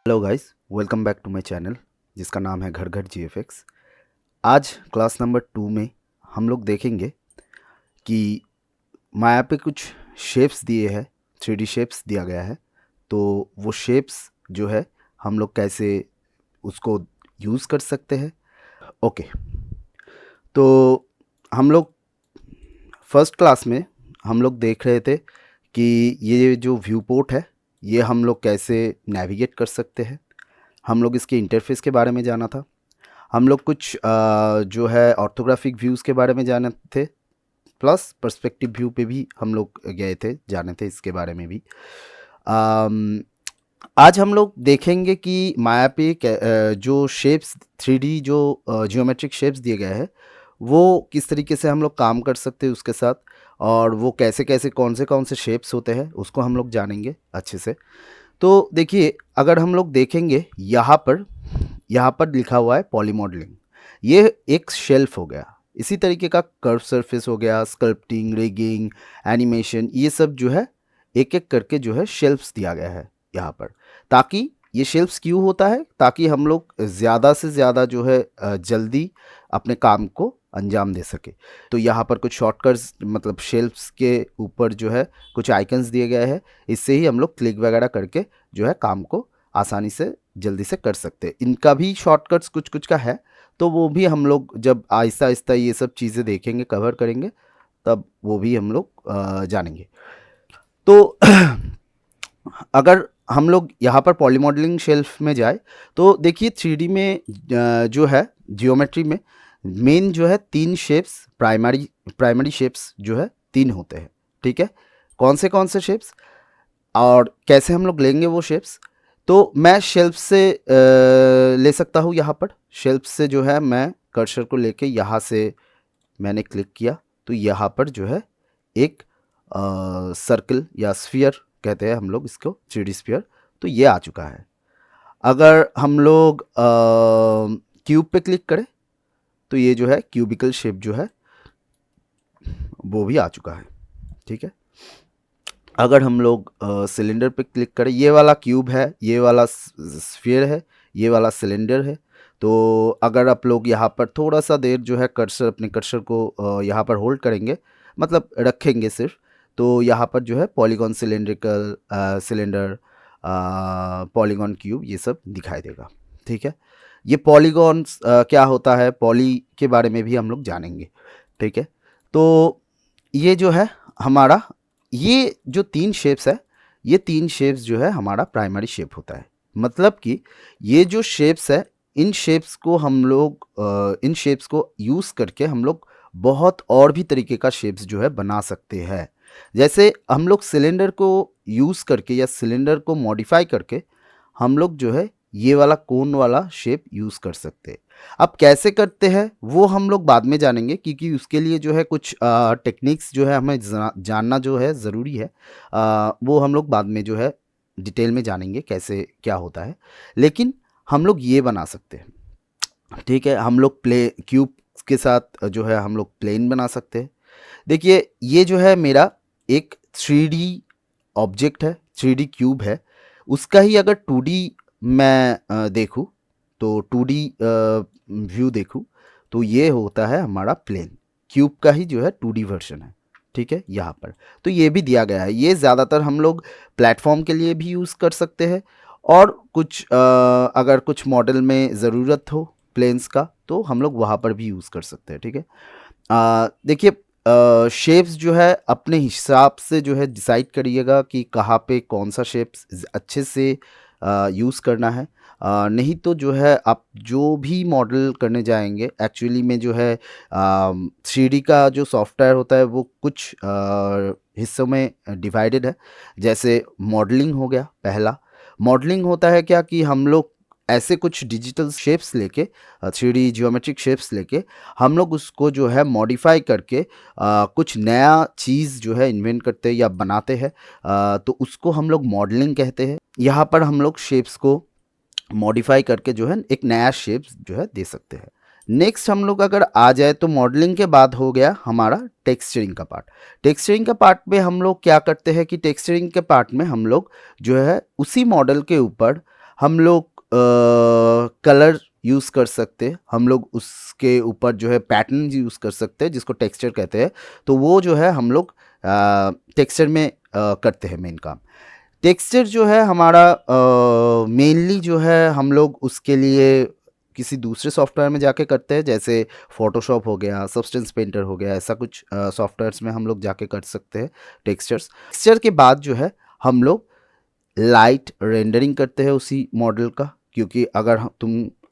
Hello guys, welcome back to my channel जिसका नाम है घर घर जीएफएक्स। आज क्लास नंबर 2 में हम लोग देखेंगे कि माया पे कुछ शेप्स दिए हैं, 3D शेप्स दिया गया है। तो वो शेप्स जो है हम लोग कैसे उसको यूज़ कर सकते हैं। ओके, तो हम लोग फर्स्ट क्लास में हम लोग देख रहे थे कि ये जो व्यू पोर्ट है ये हम लोग कैसे नेविगेट कर सकते हैं। हम लोग इसके इंटरफेस के बारे में जाना था। हम लोग कुछ जो है ऑर्थोग्राफिक व्यूज़ के बारे में जाने थे, प्लस पर्सपेक्टिव व्यू पे भी हम लोग गए थे, जाने थे इसके बारे में भी। अम, आज हम लोग देखेंगे कि माया पे जो शेप्स 3D जो जियोमेट्रिक शेप्स दिए गए हैं वो किस तरीके से हम लोग काम कर सकते हैं उसके साथ, और वो कैसे कैसे कौन से शेप्स होते हैं उसको हम लोग जानेंगे अच्छे से। तो देखिए, अगर हम लोग देखेंगे यहाँ पर लिखा हुआ है पॉली मॉडलिंग। ये एक शेल्फ हो गया। इसी तरीके का कर्व सरफेस हो गया, स्कल्पटिंग, रिगिंग, एनिमेशन, ये सब जो है एक एक करके जो है शेल्फ्स दिया गया है यहाँ पर। ताकि ये शेल्फ्स क्यों होता है, ताकि हम लोग ज़्यादा से ज़्यादा जो है जल्दी अपने काम को अंजाम दे सके। तो यहाँ पर कुछ शॉर्टकट्स, मतलब शेल्फ्स के ऊपर जो है कुछ आइकन्स दिए गए हैं। इससे ही हम लोग क्लिक वगैरह करके जो है काम को आसानी से जल्दी से कर सकते हैं। इनका भी शॉर्टकट्स कुछ कुछ का है, तो वो भी हम लोग जब आहिस्ता आहिस्ता ये सब चीज़ें देखेंगे, कवर करेंगे, तब वो भी हम लोग जानेंगे। तो अगर हम लोग यहाँ पर पॉली मॉडलिंग शेल्फ में जाए तो देखिए 3D में जो है जियोमेट्री में मेन जो है 3 शेप्स, प्राइमरी शेप्स जो है 3 होते हैं। ठीक है, कौन से शेप्स और कैसे हम लोग लेंगे वो शेप्स। तो मैं शेल्फ से ले सकता हूँ। यहाँ पर शेल्फ से जो है मैं कर्सर को लेके यहाँ से मैंने क्लिक किया तो यहाँ पर जो है एक सर्कल या स्फीयर कहते हैं हम लोग इसको, 3D स्फीयर, तो ये आ चुका है। अगर हम लोग क्यूब पे क्लिक करें तो ये जो है क्यूबिकल शेप जो है वो भी आ चुका है। ठीक है, अगर हम लोग सिलेंडर पे क्लिक करें, ये वाला क्यूब है, ये वाला स्फीयर है, ये वाला सिलेंडर है। तो अगर आप लोग यहाँ पर थोड़ा सा देर जो है अपने कर्सर को यहाँ पर होल्ड करेंगे, मतलब रखेंगे सिर्फ, तो यहाँ पर जो है polygon cylindrical cylinder, polygon cube, ये सब दिखाई देगा। ठीक है, ये पॉलीगॉन्स क्या होता है, पॉली के बारे में भी हम लोग जानेंगे। ठीक है, तो ये जो है हमारा, ये जो 3 शेप्स है, ये 3 शेप्स जो है हमारा प्राइमरी शेप होता है। मतलब कि ये जो शेप्स है, इन शेप्स को हम लोग इन शेप्स को यूज़ करके हम लोग बहुत और भी तरीके का शेप्स जो है बना सकते हैं। जैसे हम लोग सिलेंडर को यूज़ करके या सिलेंडर को मॉडिफाई करके हम लोग जो है ये वाला कोन वाला शेप यूज़ कर सकते हैं। अब कैसे करते हैं वो हम लोग बाद में जानेंगे, क्योंकि उसके लिए जो है कुछ टेक्निक्स जो है हमें जानना जो है ज़रूरी है। वो हम लोग बाद में जो है डिटेल में जानेंगे कैसे क्या होता है। लेकिन हम लोग ये बना सकते हैं। ठीक है, हम लोग क्यूब के साथ जो है हम लोग प्लेन बना सकते हैं। देखिए, ये जो है मेरा एक 3D ऑब्जेक्ट है, 3D क्यूब है। उसका ही अगर 2D मैं देखूँ, तो 2D व्यू देखूँ, तो ये होता है हमारा प्लेन। क्यूब का ही जो है 2D वर्जन है। ठीक है, यहाँ पर तो ये भी दिया गया है। ये ज़्यादातर हम लोग प्लेटफॉर्म के लिए भी यूज़ कर सकते हैं, और कुछ अगर कुछ मॉडल में ज़रूरत हो प्लेन्स का तो हम लोग वहाँ पर भी यूज़ कर सकते हैं। ठीक है, देखिए, शेप्स जो है अपने हिसाब से जो है डिसाइड करिएगा कि कहाँ पे कौन सा शेप्स अच्छे से यूज़ करना है। नहीं तो जो है आप जो भी मॉडल करने जाएंगे, एक्चुअली में जो है 3D का जो सॉफ्टवेयर होता है वो कुछ हिस्सों में डिवाइडेड है। जैसे मॉडलिंग हो गया पहला। मॉडलिंग होता है क्या कि हम लोग ऐसे कुछ डिजिटल शेप्स लेके, 3D जियोमेट्रिक शेप्स लेके हम लोग उसको जो है मॉडिफाई करके कुछ नया चीज़ जो है इन्वेंट करते हैं या बनाते हैं। तो उसको हम लोग मॉडलिंग कहते हैं। यहाँ पर हम लोग शेप्स को मॉडिफाई करके जो है एक नया शेप्स जो है दे सकते हैं। नेक्स्ट हम लोग अगर आ जाए तो मॉडलिंग के बाद हो गया हमारा टेक्सचरिंग का पार्ट। टेक्सचरिंग का पार्ट में हम लोग क्या करते हैं कि टेक्सचरिंग के पार्ट में हम लोग जो है उसी मॉडल के ऊपर हम लोग कलर यूज़ कर सकते हैं, हम लोग उसके ऊपर जो है पैटर्न यूज़ कर सकते हैं जिसको टेक्सचर कहते हैं। तो वो जो है हम लोग टेक्सचर में करते हैं मेन काम। टेक्सचर जो है हमारा मेनली जो है हम लोग उसके लिए किसी दूसरे सॉफ्टवेयर में जाके करते हैं, जैसे फोटोशॉप हो गया, सब्सटेंस पेंटर हो गया, ऐसा कुछ सॉफ्टवेयर्स में हम लोग जाके कर सकते हैं टेक्सचर के बाद जो है हम लोग लाइट रेंडरिंग करते हैं उसी मॉडल का, क्योंकि अगर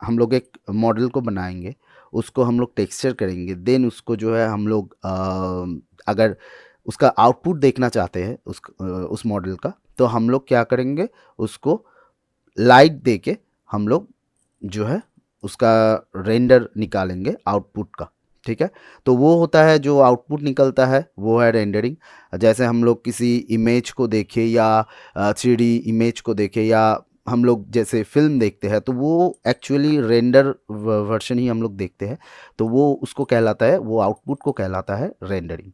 हम लोग एक मॉडल को बनाएंगे, उसको हम लोग टेक्सचर करेंगे, देन उसको जो है हम लोग अगर उसका आउटपुट देखना चाहते हैं उस मॉडल का, तो हम लोग क्या करेंगे, उसको लाइट दे के हम लोग जो है उसका रेंडर निकालेंगे आउटपुट का। ठीक है, तो वो होता है जो आउटपुट निकलता है वो है रेंडरिंग। जैसे हम लोग किसी इमेज को देखें या 3D इमेज को देखें, या हम लोग जैसे फिल्म देखते हैं, तो वो एक्चुअली रेंडर वर्जन ही हम लोग देखते हैं, तो वो उसको कहलाता है, वो आउटपुट को कहलाता है रेंडरिंग।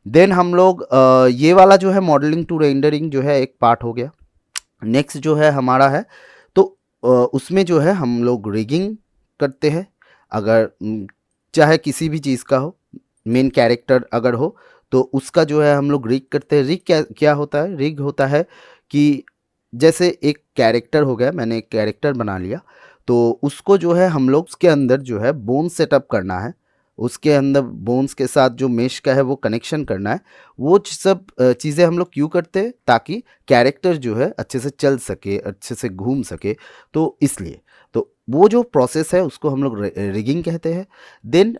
देन हम लोग ये वाला जो है मॉडलिंग टू रेंडरिंग जो है एक पार्ट हो गया। नेक्स्ट जो है हमारा है, तो उसमें जो है हम लोग रिगिंग करते हैं। अगर चाहे किसी भी चीज़ का हो, मेन कैरेक्टर अगर हो तो उसका जो है हम लोग रिग करते हैं। रिग क्या क्या होता है? रिग होता है कि जैसे एक कैरेक्टर हो गया, मैंने एक कैरेक्टर बना लिया, तो उसको जो है हम लोग उसके अंदर जो है बोन सेटअप करना है, उसके अंदर बोन्स के साथ जो मेश का है वो कनेक्शन करना है। वो सब चीज़ें हम लोग क्यों करते हैं? ताकि कैरेक्टर जो है अच्छे से चल सके, अच्छे से घूम सके, तो इसलिए। तो वो जो प्रोसेस है उसको हम लोग रिगिंग कहते हैं। देन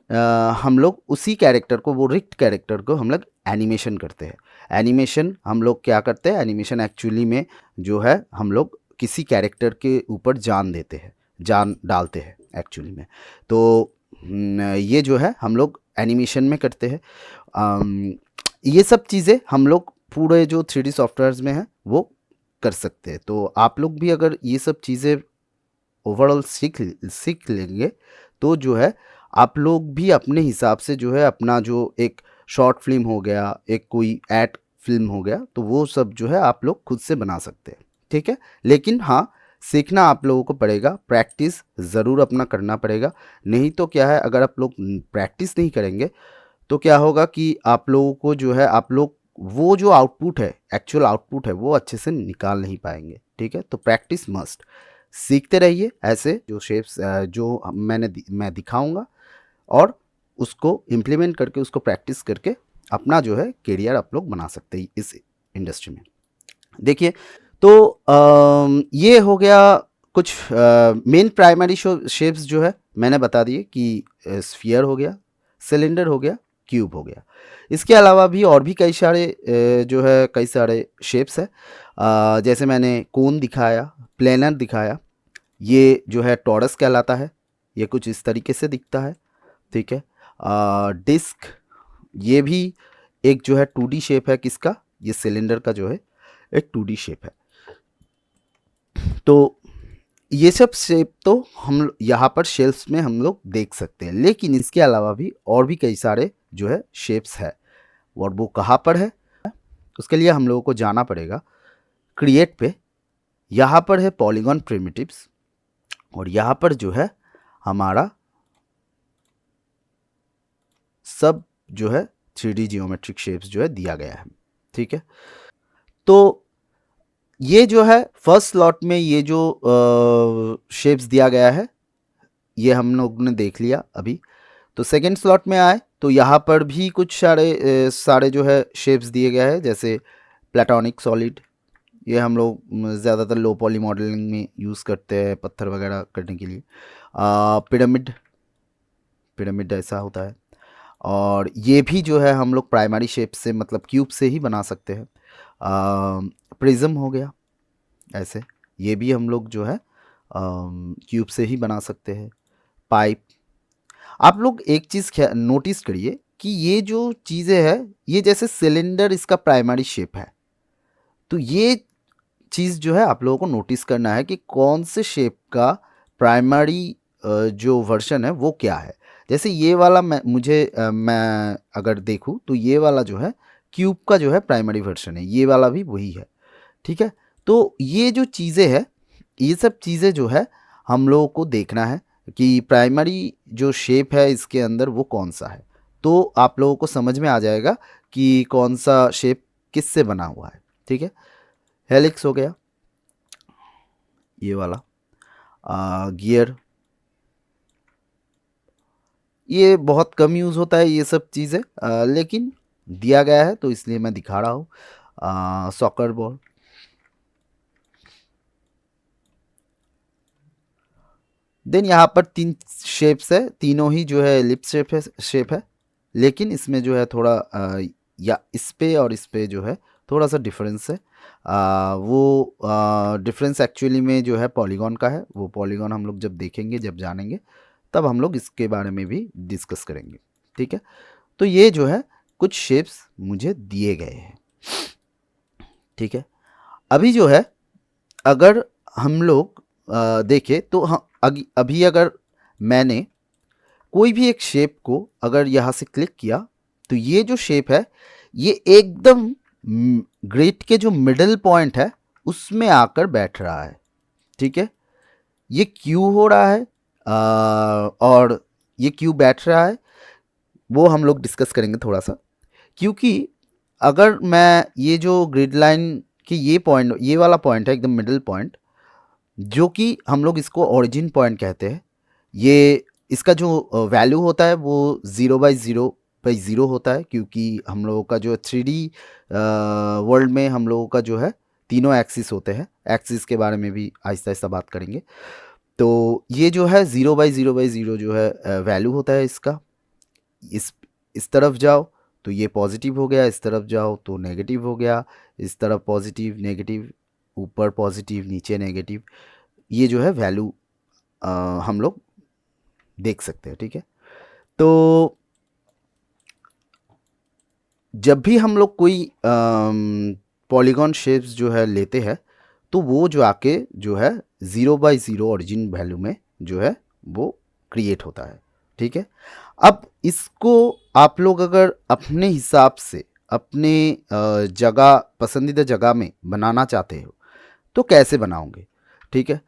हम लोग उसी कैरेक्टर को, वो रिग्ड कैरेक्टर को हम लोग एनिमेशन करते हैं। एनिमेशन हम लोग क्या करते हैं? एनिमेशन एक्चुअली में जो है हम लोग किसी कैरेक्टर के ऊपर जान देते हैं, जान डालते हैं एक्चुअली में। तो ये जो है हम लोग एनिमेशन में करते हैं। ये सब चीज़ें हम लोग पूरे जो 3D सॉफ्टवेयर्स में है वो कर सकते हैं। तो आप लोग भी अगर ये सब चीज़ें ओवरऑल सीख लेंगे, तो जो है आप लोग भी अपने हिसाब से जो है अपना जो एक शॉर्ट फिल्म हो गया, एक कोई एड फिल्म हो गया, तो वो सब जो है आप लोग खुद से बना सकते हैं। ठीक है, लेकिन हाँ, सीखना आप लोगों को पड़ेगा, प्रैक्टिस ज़रूर अपना करना पड़ेगा। नहीं तो क्या है, अगर आप लोग प्रैक्टिस नहीं करेंगे तो क्या होगा कि आप लोगों को जो है, आप लोग वो जो आउटपुट है, एक्चुअल आउटपुट है, वो अच्छे से निकाल नहीं पाएंगे। ठीक है, तो प्रैक्टिस मस्ट। सीखते रहिए ऐसे जो शेप्स जो मैं दिखाऊंगा, और उसको इम्प्लीमेंट करके, उसको प्रैक्टिस करके अपना जो है करियर आप लोग बना सकते हैं इस इंडस्ट्री में। देखिए, तो ये हो गया कुछ मेन प्राइमरी शेप्स जो है मैंने बता दिए कि स्फीयर हो गया, सिलेंडर हो गया, क्यूब हो गया। इसके अलावा भी और भी कई सारे जो है कई सारे शेप्स है। जैसे मैंने कोन दिखाया, प्लेनर दिखाया, ये जो है टॉरस कहलाता है, ये कुछ इस तरीके से दिखता है। ठीक है, डिस्क, ये भी एक जो है 2D शेप है। किसका? ये सिलेंडर का जो है एक 2D शेप है। तो ये सब शेप तो हम यहाँ पर शेल्फ्स में हम लोग देख सकते हैं, लेकिन इसके अलावा भी और भी कई सारे जो है शेप्स है, और वो कहाँ पर है? उसके लिए हम लोगों को जाना पड़ेगा क्रिएट पे। यहाँ पर है पॉलीगॉन प्रिमिटिव्स, और यहाँ पर जो है हमारा सब जो है 3D जियोमेट्रिक शेप्स जो है दिया गया है। ठीक है, तो ये जो है फर्स्ट स्लॉट में ये जो शेप्स दिया गया है, ये हम लोग ने देख लिया अभी। तो सेकेंड स्लॉट में आए तो यहाँ पर भी कुछ सारे जो है शेप्स दिए गए हैं, जैसे प्लेटोनिक सॉलिड, ये हम लोग ज़्यादातर लो पॉली मॉडलिंग में यूज़ करते हैं पत्थर वगैरह करने के लिए। पिरामिड, पिरामिड ऐसा होता है। और ये भी जो है हम लोग प्राइमरी शेप से, मतलब क्यूब से ही बना सकते हैं। प्रिज्म हो गया ऐसे, ये भी हम लोग जो है क्यूब से ही बना सकते हैं। पाइप, आप लोग एक चीज़ नोटिस करिए कि ये जो चीज़ें हैं, ये जैसे सिलेंडर इसका प्राइमरी शेप है, तो ये चीज़ जो है आप लोगों को नोटिस करना है कि कौन से शेप का प्राइमरी जो वर्जन है वो क्या है। जैसे ये वाला मैं अगर देखूँ तो ये वाला जो है क्यूब का जो है प्राइमरी वर्जन है, ये वाला भी वही है। ठीक है, तो ये जो चीज़ें हैं ये सब चीज़ें जो है हम लोगों को देखना है कि प्राइमरी जो शेप है इसके अंदर वो कौन सा है। तो आप लोगों को समझ में आ जाएगा कि कौन सा शेप किससे बना हुआ है। ठीक है, हेलिक्स हो गया ये वाला, गियर, ये बहुत कम यूज़ होता है ये सब चीज़ें, लेकिन दिया गया है तो इसलिए मैं दिखा रहा हूँ। सॉकर बॉल, देन यहाँ पर 3 शेप्स है, तीनों ही जो है एलिप्स शेप है, लेकिन इसमें जो है थोड़ा या इस पे और इस पे जो है थोड़ा सा डिफरेंस है। वो डिफरेंस एक्चुअली में जो है पॉलीगॉन का है। वो पॉलीगॉन हम लोग जब देखेंगे, जब जानेंगे, तब हम लोग इसके बारे में भी डिस्कस करेंगे। ठीक है, तो ये जो है कुछ शेप्स मुझे दिए गए हैं। ठीक है, अभी जो है अगर हम लोग देखें तो अभी अगर मैंने कोई भी एक शेप को अगर यहाँ से क्लिक किया तो ये जो शेप है ये एकदम ग्रिड के जो मिडल पॉइंट है उसमें आकर बैठ रहा है। ठीक है, ये क्यों हो रहा है और ये क्यों बैठ रहा है वो हम लोग डिस्कस करेंगे थोड़ा सा। क्योंकि अगर मैं ये जो ग्रिड लाइन की ये पॉइंट, ये वाला पॉइंट है एकदम मिडल पॉइंट, जो कि हम लोग इसको ओरिजिन पॉइंट कहते हैं, ये इसका जो वैल्यू होता है वो 0/0/0 होता है। क्योंकि हम लोगों का जो 3D वर्ल्ड में हम लोगों का जो है तीनों एक्सिस होते हैं। एक्सिस के बारे में भी आहिस्ता आहिस्ता बात करेंगे। तो ये जो है 0/0/0 जो है वैल्यू होता है इसका। इस तरफ जाओ तो ये पॉजिटिव हो गया, इस तरफ जाओ तो नेगेटिव हो गया, इस तरफ पॉजिटिव नेगेटिव, ऊपर पॉजिटिव नीचे नेगेटिव, ये जो है वैल्यू हम लोग देख सकते हैं। ठीक है, तो जब भी हम लोग कोई पॉलीगॉन शेप्स जो है लेते हैं तो वो जो आके जो है 0/0 ओरिजिन वैल्यू में जो है वो क्रिएट होता है। ठीक है, अब इसको आप लोग अगर अपने हिसाब से अपने जगह, पसंदीदा जगह में बनाना चाहते हो तो कैसे बनाओगे। ठीक है,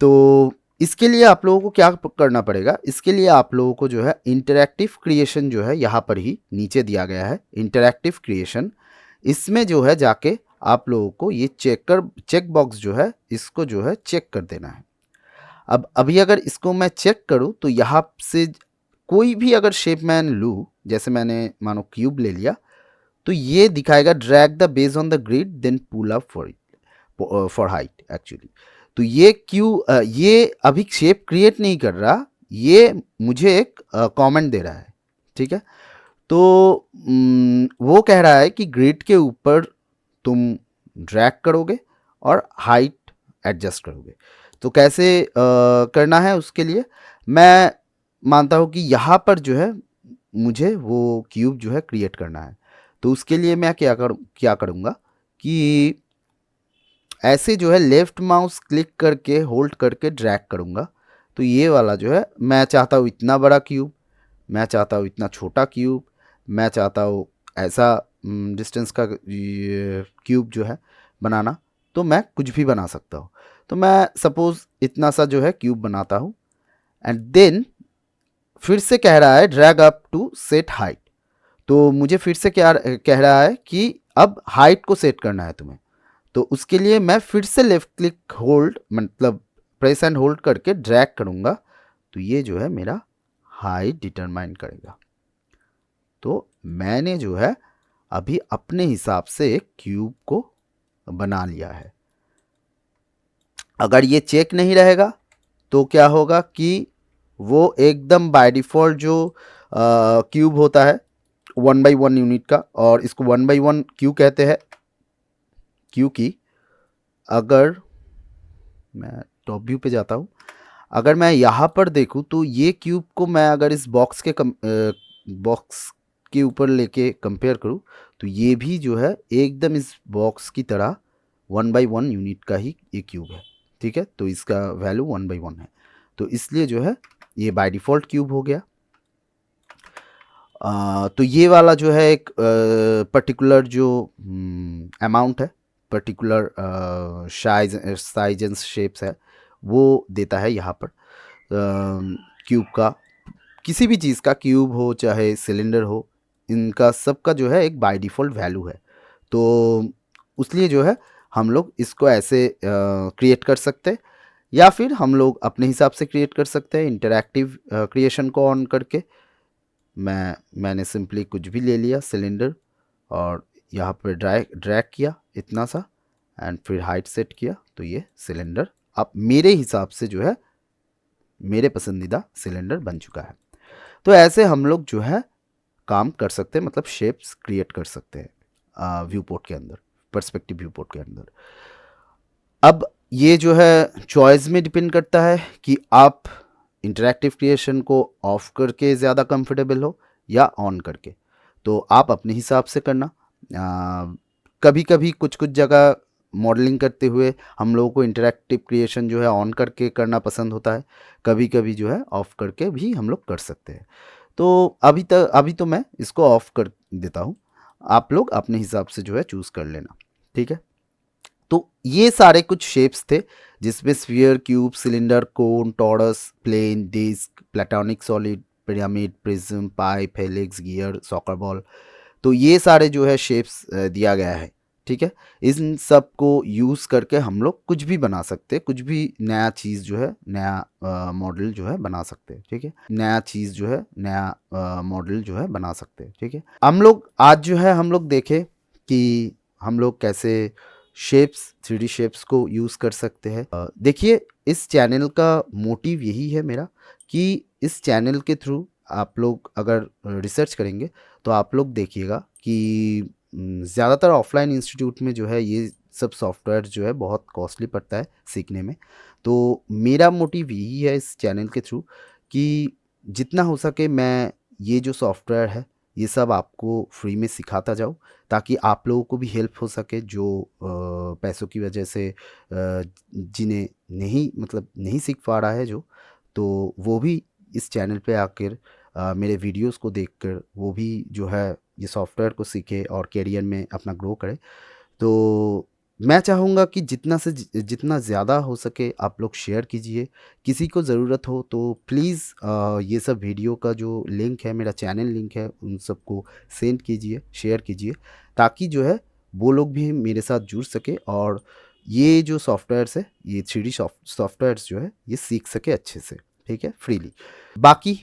तो इसके लिए आप लोगों को क्या करना पड़ेगा, इसके लिए आप लोगों को जो है इंटरैक्टिव क्रिएशन जो है यहाँ पर ही नीचे दिया गया है, इंटरैक्टिव क्रिएशन। इसमें जो है जाके आप लोगों को ये चेक बॉक्स जो है इसको जो है चेक कर देना है। अब अभी अगर इसको मैं चेक करूँ तो यहाँ से कोई भी अगर शेप मैं लूँ, जैसे मैंने मानो क्यूब ले लिया, तो ये दिखाएगा drag the base on the grid then pull up for height actually. तो ये क्यों ये अभी शेप क्रिएट नहीं कर रहा, ये मुझे एक कमेंट दे रहा है। ठीक है, तो वो कह रहा है कि ग्रिड के ऊपर तुम ड्रैग करोगे और हाइट एडजस्ट करोगे। तो कैसे करना है उसके लिए मैं मानता हूँ कि यहाँ पर जो है मुझे वो क्यूब जो है क्रिएट करना है। तो उसके लिए मैं क्या करूँगा कि ऐसे जो है लेफ़्ट माउस क्लिक करके होल्ड करके ड्रैग करूँगा। तो ये वाला जो है मैं चाहता हूँ इतना बड़ा क्यूब, मैं चाहता हूँ इतना छोटा क्यूब, मैं चाहता हूँ ऐसा डिस्टेंस का क्यूब जो है बनाना, तो मैं कुछ भी बना सकता हूँ। तो मैं सपोज़ इतना सा जो है क्यूब बनाता हूँ एंड देन फिर से कह रहा है drag up to set height. तो मुझे फिर से क्या कह रहा है कि अब हाइट को सेट करना है तुम्हें। तो उसके लिए मैं फिर से लेफ्ट क्लिक होल्ड, मतलब प्रेस एंड होल्ड करके ड्रैग करूँगा। तो ये जो है मेरा हाइट डिटरमाइन करेगा। तो मैंने जो है अभी अपने हिसाब से एक क्यूब को बना लिया है। अगर ये चेक नहीं रहेगा तो क्या होगा कि वो एकदम बाय डिफ़ॉल्ट जो क्यूब होता है 1/1 यूनिट का, और इसको 1/1 क्यों कहते हैं, क्योंकि अगर मैं टॉप व्यू पे जाता हूँ, अगर मैं यहाँ पर देखूँ तो ये क्यूब को मैं अगर इस बॉक्स के ऊपर लेके कंपेयर करूँ तो ये भी जो है एकदम इस बॉक्स की तरह 1/1 यूनिट का ही ये क्यूब है। ठीक है, तो इसका वैल्यू 1/1 है, तो इसलिए जो है ये बाय डिफ़ॉल्ट क्यूब हो गया। तो ये वाला जो है एक पर्टिकुलर जो अमाउंट है, पर्टिकुलर साइज एंड शेप्स है, वो देता है यहाँ पर क्यूब का, किसी भी चीज़ का, क्यूब हो चाहे सिलेंडर हो, इनका सबका जो है एक बाय डिफ़ॉल्ट वैल्यू है। तो उसलिए जो है हम लोग इसको ऐसे क्रिएट कर सकते हैं, या फिर हम लोग अपने हिसाब से क्रिएट कर सकते हैं इंटरैक्टिव क्रिएशन को ऑन करके। मैंने सिंपली कुछ भी ले लिया सिलेंडर और यहाँ पर ड्रैग किया इतना सा, एंड फिर हाइट सेट किया, तो ये सिलेंडर अब मेरे हिसाब से जो है मेरे पसंदीदा सिलेंडर बन चुका है। तो ऐसे हम लोग जो है काम कर सकते हैं, मतलब शेप्स क्रिएट कर सकते हैं व्यू पोर्ट के अंदर, पर्सपेक्टिव व्यू पोर्ट के अंदर। अब ये जो है चॉइस में डिपेंड करता है कि आप इंटरैक्टिव क्रिएशन को ऑफ करके ज़्यादा कंफर्टेबल हो या ऑन करके, तो आप अपने हिसाब से करना। कभी कभी कुछ कुछ जगह मॉडलिंग करते हुए हम लोगों को इंटरैक्टिव क्रिएशन जो है ऑन करके करना पसंद होता है, कभी कभी जो है ऑफ करके भी हम लोग कर सकते हैं। तो अभी तो मैं इसको ऑफ कर देता हूँ, आप लोग अपने हिसाब से जो है चूज़ कर लेना, ठीक है। तो ये सारे कुछ शेप्स थे जिसमें sphere, cube, cylinder, cone, torus, plane, disc, Platonic solid, pyramid, prism, pipe, helix, gear, soccer ball, तो ये सारे जो है शेप्स दिया गया है, ठीक है। इन सब को यूज़ करके हम लोग कुछ भी बना सकते हैं, कुछ भी नया चीज़ जो है, नया मॉडल जो है बना सकते हैं, ठीक है। नया चीज़ जो है, नया मॉडल जो है बना सकते हैं, ठीक है। हम लोग आज जो है हम लोग देखें कि हम लोग कैसे शेप्स, 3D शेप्स को यूज़ कर सकते हैं। देखिए, इस चैनल का मोटिव यही है मेरा कि इस चैनल के थ्रू आप लोग अगर रिसर्च करेंगे तो आप लोग देखिएगा कि ज़्यादातर ऑफलाइन इंस्टीट्यूट में जो है ये सब सॉफ्टवेयर जो है बहुत कॉस्टली पड़ता है सीखने में। तो मेरा मोटिव यही है इस चैनल के थ्रू कि जितना हो सके मैं ये जो सॉफ्टवेयर है ये सब आपको फ्री में सिखाता जाऊँ, ताकि आप लोगों को भी हेल्प हो सके, जो पैसों की वजह से जिन्हें नहीं, मतलब नहीं सीख पा रहा है जो, तो वो भी इस चैनल पे आकर मेरे वीडियोस को देखकर वो भी जो है ये सॉफ्टवेयर को सीखे और करियर में अपना ग्रो करे। तो मैं चाहूँगा कि जितना ज़्यादा हो सके आप लोग शेयर कीजिए। किसी को ज़रूरत हो तो प्लीज़ ये सब वीडियो का जो लिंक है, मेरा चैनल लिंक है, उन सबको सेंड कीजिए, शेयर कीजिए, ताकि जो है वो लोग भी मेरे साथ जुड़ सके और ये जो सॉफ्टवेयर्स है, ये 3D सॉफ्टवेयर्स जो है ये सीख सके अच्छे से, ठीक है, फ्रीली। बाकी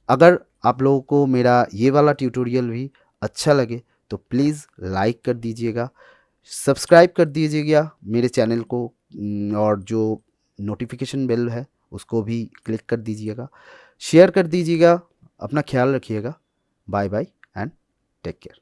अगर आप लोगों को मेरा ये वाला ट्यूटोरियल भी अच्छा लगे तो प्लीज़ लाइक कर दीजिएगा, सब्सक्राइब कर दीजिएगा मेरे चैनल को, और जो नोटिफिकेशन बेल है उसको भी क्लिक कर दीजिएगा, शेयर कर दीजिएगा। अपना ख्याल रखिएगा। Bye bye and take care.